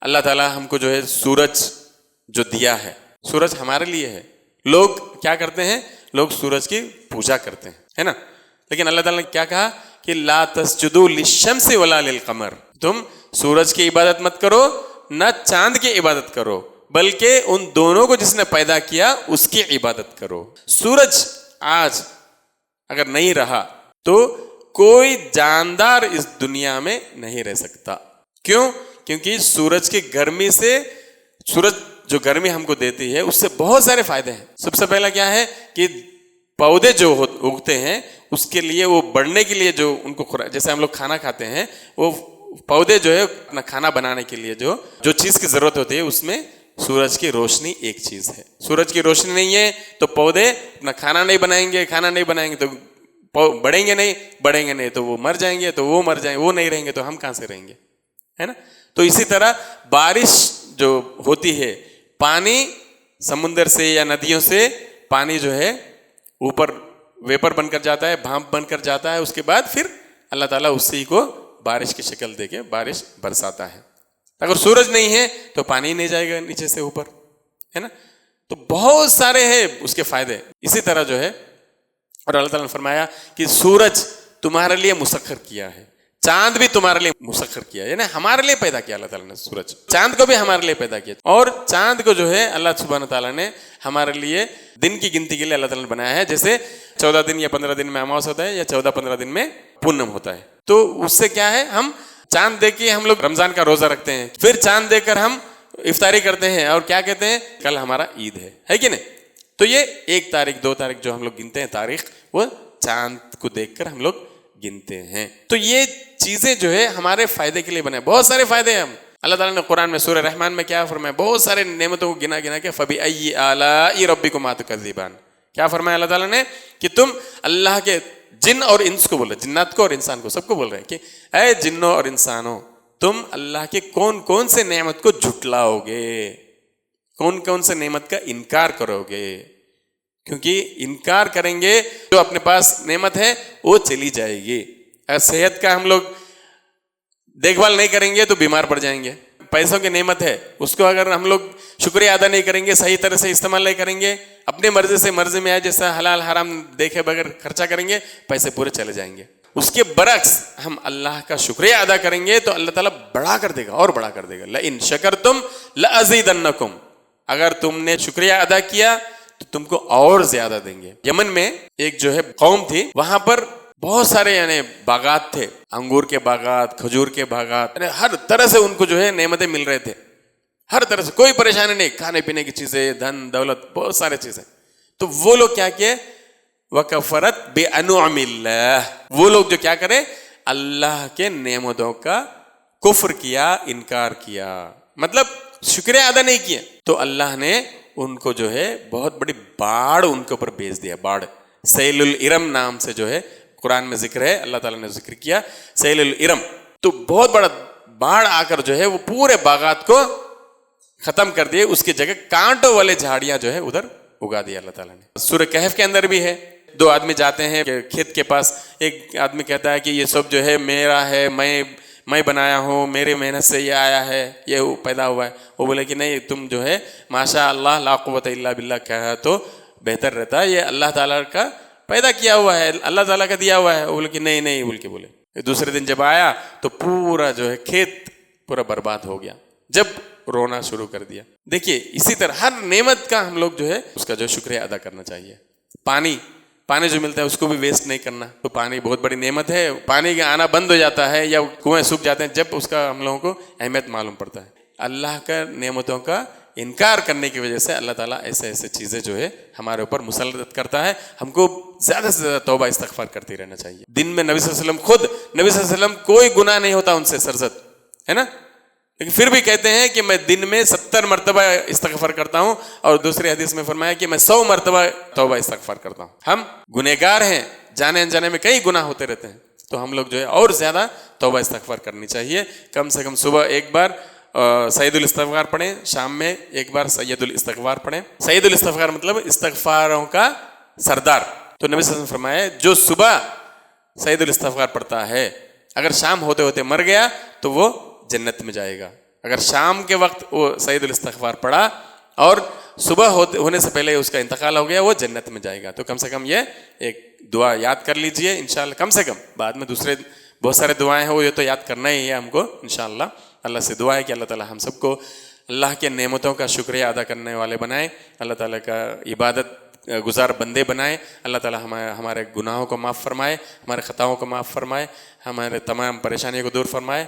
اللہ تعالیٰ ہم کو جو ہے سورج جو دیا ہے، سورج ہمارے لیے ہے. لوگ کیا کرتے ہیں؟ لوگ سورج کی پوجا کرتے ہیں، ہے نا. لیکن اللہ تعالیٰ نے کیا کہا کہ لا تسجدوا للشمس ولا للقمر، تم سورج کی عبادت مت کرو نہ چاند کی عبادت کرو، بلکہ ان دونوں کو جس نے پیدا کیا اس کی عبادت کرو. سورج آج اگر نہیں رہا تو کوئی جاندار اس دنیا میں نہیں رہ سکتا. کیوں؟ کیونکہ سورج کی گرمی سے، سورج جو گرمی ہم کو دیتی ہے اس سے بہت سارے فائدے ہیں. سب سے پہلا کیا ہے کہ پودے جو اگتے ہیں اس کے لیے، وہ بڑھنے کے لیے، جو ان کو جیسے ہم لوگ کھانا کھاتے ہیں، وہ پودے جو ہے اپنا کھانا بنانے کے لیے جو چیز کی ضرورت ہوتی ہے اس میں سورج کی روشنی ایک چیز ہے. سورج کی روشنی نہیں ہے تو پودے اپنا کھانا نہیں بنائیں گے تو بڑھیں گے نہیں تو وہ مر جائیں گے، وہ نہیں رہیں گے تو ہم کہاں سے رہیں گے، ہے نا. تو اسی طرح بارش جو ہوتی ہے، پانی سمندر سے یا ندیوں سے پانی جو ہے اوپر ویپر بن کر جاتا ہے، بھاپ بن کر جاتا ہے، اس کے بعد پھر اللہ تعالیٰ اسی کو بارش کی شکل دے کے بارش برساتا ہے. اگر سورج نہیں ہے تو پانی نہیں جائے گا نیچے سے اوپر، ہے نا. تو بہت سارے ہیں اس کے فائدے. اسی طرح جو ہے، اور اللہ تعالیٰ نے فرمایا کہ سورج تمہارے لیے مسخر کیا ہے، چاند بھی تمہارے لیے مسخر کیا ہے، یعنی ہمارے لیے پیدا کیا اللہ تعالیٰ نے. سورج چاند کو بھی ہمارے لیے پیدا کیا، اور چاند کو جو ہے اللہ سبحانہ تعالیٰ نے ہمارے لیے دن کی گنتی کے لیے اللہ تعالیٰ نے بنایا ہے. جیسے 14 دن یا 15 دن میں اماوس ہوتا ہے، یا 14-15 دن میں پونم ہوتا ہے. تو اس سے کیا ہے، ہم چاند دیکھ کے ہم لوگ رمضان کا روزہ رکھتے ہیں، پھر چاند دیکھ کر ہم افطاری کرتے ہیں اور کیا کہتے ہیں، کل ہمارا عید ہے کہ نہیں. تو یہ 1 تاریخ 2 تاریخ جو ہم لوگ گنتے ہیں تاریخ، وہ چاند کو دیکھ کر ہم لوگ گنتے ہیں. تو یہ چیزیں جو ہے ہمارے فائدے کے لیے بنے. بہت سارے فائدے ہیں. اللہ تعالیٰ نے قرآن میں سورہ رحمان میں کیا فرمایا، بہت سارے نعمتوں کو گنا کے فَبِأَيِّ آلَاءِ رَبِّكُمَا تُكَذِّبَانِ، کیا فرمایا اللہ تعالیٰ نے کہ تم اللہ کے، جن اور انس کو بول رہے، جنات کو اور انسان کو، سب کو بول رہے ہیں کہ اے جنوں اور انسانوں، تم اللہ کے کون کون سے نعمت کو جھٹلاؤ گے، کون کون سے نعمت کا انکار کرو گے. کیونکہ انکار کریں گے جو اپنے پاس نعمت ہے وہ چلی جائے گی. اگر صحت کا ہم لوگ دیکھ بھال نہیں کریں گے تو بیمار پڑ جائیں گے. پیسوں کی نعمت ہے، اس کو اگر ہم لوگ شکریہ ادا نہیں کریں گے، صحیح طرح سے استعمال نہیں کریں گے، اپنے مرضی میں آئے جیسا حلال حرام دیکھے بغیر خرچہ کریں گے، پیسے پورے چلے جائیں گے. اس کے برعکس ہم اللہ کا شکریہ ادا کریں گے تو اللہ تعالیٰ بڑھا کر دے گا اور بڑھا کر دے گا. لَإِن شَكَرْتُمْ لَأَزِيدَنَّكُمْ، اگر تم نے شکریہ ادا کیا تو تم کو اور زیادہ دیں گے. یمن میں ایک جو ہے قوم تھی، وہاں پر بہت سارے یعنی باغات تھے، انگور کے باغات، کھجور کے باغات، یعنی ہر طرح سے ان کو جو ہے نعمتیں مل رہے تھے، ہر طرح سے کوئی پریشانی نہیں، کھانے پینے کی چیزیں، دھن دولت، بہت سارے چیزیں. تو وہ لوگ کیا کیے، وَكَفَرَتْ بِأَنْعُمِ اللَّهِ، وہ لوگ جو کیا کرے، اللہ کے نعمتوں کا کفر کیا، انکار کیا، مطلب شکریہ ادا نہیں کیا. تو اللہ نے ان کو جو ہے بہت بڑی باڑ ان کے اوپر بھیج دیا. باڑ سیل الارم نام سے جو ہے قرآن میں ذکر ہے، اللہ تعالیٰ نے ذکر کیا سیل الارم. تو بہت بڑا باڑ آ کر جو ہے وہ پورے باغات کو ختم کر دیے، اس کی جگہ کانٹوں والے جھاڑیاں جو ہے ادھر اگا دیا اللہ تعالیٰ نے. سورہ کہف کے اندر بھی ہے، 2 آدمی جاتے ہیں کھیت کے پاس، ایک آدمی کہتا ہے کہ یہ سب جو ہے میرا ہے، میں بنایا ہوں، میرے محنت سے یہ آیا ہے، یہ پیدا ہوا ہے. وہ بولے کہ نہیں، تم جو ہے ماشاء اللہ لا قوت الا باللہ کہا تو بہتر رہتا ہے، یہ اللہ تعالیٰ کا پیدا کیا ہوا ہے، اللہ تعالیٰ کا دیا ہوا ہے. وہ بولے کہ نہیں بول کے بولے. دوسرے دن جب آیا تو پورا جو ہے کھیت پورا برباد ہو گیا، جب رونا شروع کر دیا. دیکھیے اسی طرح ہر نعمت کا ہم لوگ جو ہے اس کا جو شکریہ ادا کرنا چاہیے. پانی جو ملتا ہے اس کو بھی ویسٹ نہیں کرنا. تو پانی بہت بڑی نعمت ہے. پانی کا آنا بند ہو جاتا ہے یا کنویں سوکھ جاتے ہیں جب اس کا ہم لوگوں کو اہمیت معلوم پڑتا ہے. اللہ کا نعمتوں کا انکار کرنے کی وجہ سے اللہ تعالیٰ ایسے چیزیں جو ہے ہمارے اوپر مسلط کرتا ہے. ہم کو زیادہ سے زیادہ توبہ استغفار کرتے رہنا چاہیے. دن میں نبی صلی اللہ علیہ وسلم خود، نبی صلی اللہ علیہ وسلم کوئی گناہ نہیں ہوتا ان سے سرزد، ہے نا، لیکن پھر بھی کہتے ہیں کہ میں دن میں 70 مرتبہ استغفار کرتا ہوں، اور دوسری حدیث میں فرمایا کہ میں 100 مرتبہ توبہ استغفار کرتا ہوں. ہم گنہگار ہیں، جانے انجانے میں کئی گناہ ہوتے رہتے ہیں، تو ہم لوگ جو ہے اور زیادہ توبہ استغفار کرنی چاہیے. کم سے کم صبح ایک بار سید الاستغفار پڑھیں، شام میں ایک بار سید الاستغفار پڑھیں. سید الاستغفار مطلب استغفاروں کا سردار. تو نبی صلی اللہ علیہ وسلم فرمایا جو صبح سید الاستغفار پڑھتا ہے اگر شام ہوتے ہوتے مر گیا تو وہ جنت میں جائے گا. اگر شام کے وقت وہ سعید الاستغفار پڑھا اور صبح ہونے سے پہلے اس کا انتقال ہو گیا، وہ جنت میں جائے گا. تو کم سے کم یہ ایک دعا یاد کر لیجئے انشاءاللہ. کم سے کم بعد میں دوسرے بہت سارے دعائیں ہیں، وہ یہ تو یاد کرنا ہی ہے ہم کو انشاءاللہ. اللہ سے دعا ہے کہ اللہ تعالی ہم سب کو اللہ کے نعمتوں کا شکریہ ادا کرنے والے بنائے، اللہ تعالیٰ کا عبادت گزار بندے بنائے. اللہ تعالیٰ ہمارے گناہوں کو معاف فرمائے، ہمارے خطاؤں کو معاف فرمائے، ہمارے تمام پریشانیوں کو دور فرمائے.